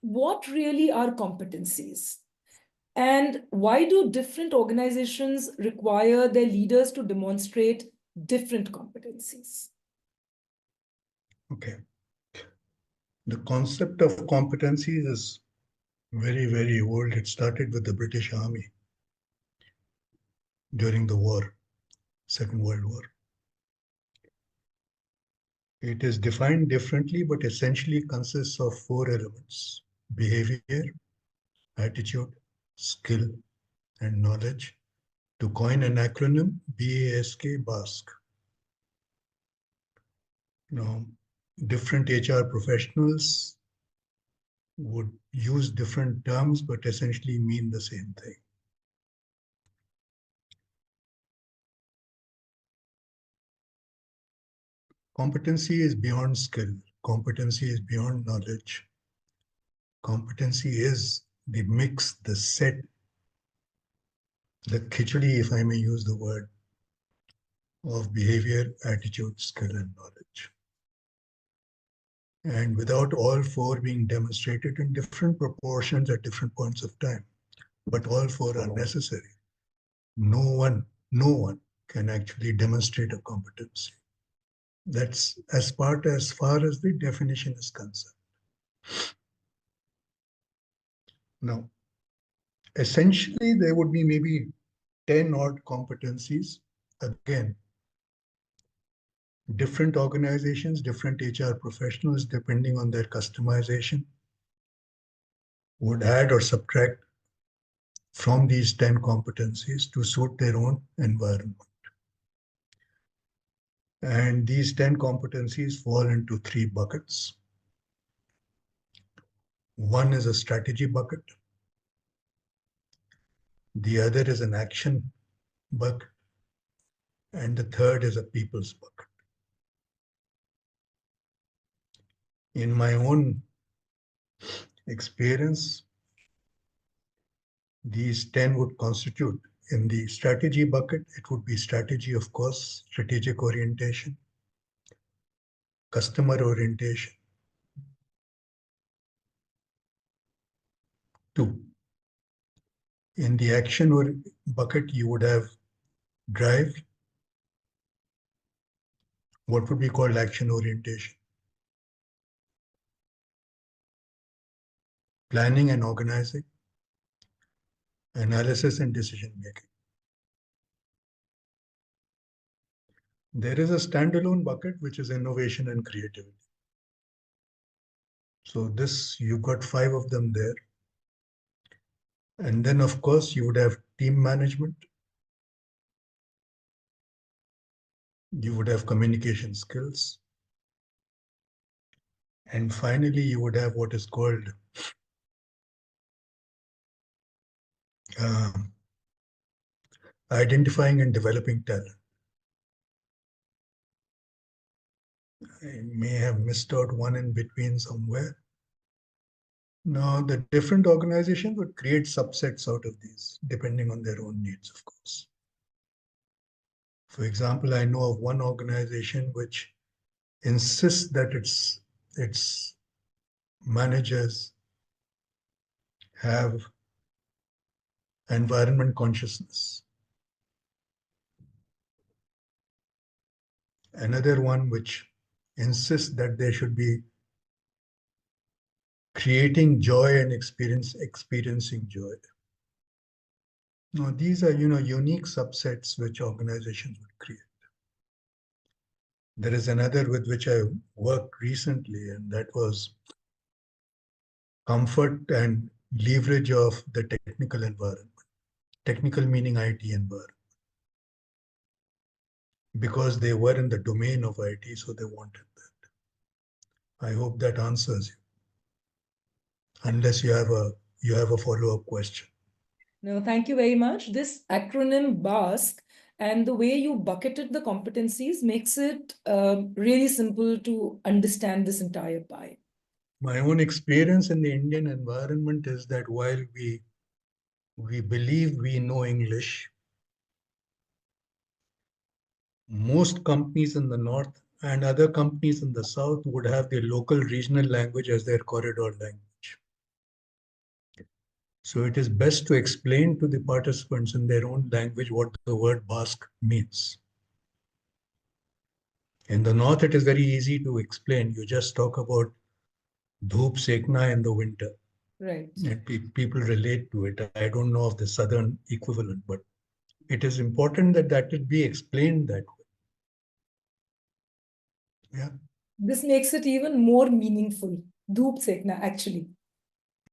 what really are competencies? And why do different organizations require their leaders to demonstrate different competencies? Okay. The concept of competencies is very, very old. It started with the British Army during the war, Second World War. It is defined differently, but essentially consists of four elements: behavior, attitude, skill, and knowledge. To coin an acronym, BASK. Now, different HR professionals would use different terms, but essentially mean the same thing. Competency is beyond skill. Competency is beyond knowledge. Competency is the mix, the set, the khichdi, if I may use the word, of behavior, attitude, skill, and knowledge. And without all four being demonstrated in different proportions at different points of time, but all four are necessary. No one can actually demonstrate a competency. That's as far as the definition is concerned. Now, essentially, there would be maybe 10 odd competencies. Again, different organizations, different HR professionals, depending on their customization, would add or subtract from these 10 competencies to suit their own environment. And these 10 competencies fall into three buckets. One is a strategy bucket. The other is an action bucket. And the third is a people's bucket. In my own experience, these 10 would constitute, in the strategy bucket, it would be strategy, of course, strategic orientation, customer orientation. 2. In the action bucket, you would have drive, what would be called action orientation, planning and organizing, analysis and decision making. There is a standalone bucket, which is innovation and creativity. So this, you've got 5 of them there. And then, of course, you would have team management. You would have communication skills. And finally, you would have what is called identifying and developing talent. I may have missed out one in between somewhere. Now, the different organizations would create subsets out of these, depending on their own needs, of course. For example, I know of one organization which insists that its managers have environment consciousness. Another one which insists that they should be creating joy and experiencing joy. Now, these are, unique subsets which organizations would create. There is another with which I worked recently, and that was comfort and leverage of the technical environment. Technical meaning IT environment. Because they were in the domain of IT, so they wanted that. I hope that answers you. Unless you have a follow-up question. No, thank you very much. This acronym BASK and the way you bucketed the competencies makes it really simple to understand this entire pie. My own experience in the Indian environment is that while we believe we know English, most companies in the north and other companies in the south would have their local regional language as their corridor language. So it is best to explain to the participants in their own language what the word Basque means. In the north, it is very easy to explain. You just talk about dhoop sekna in the winter. Right. And people relate to it. I don't know of the southern equivalent, but it is important that that it be explained that way. Yeah. This makes it even more meaningful. Dhoop sekna, actually.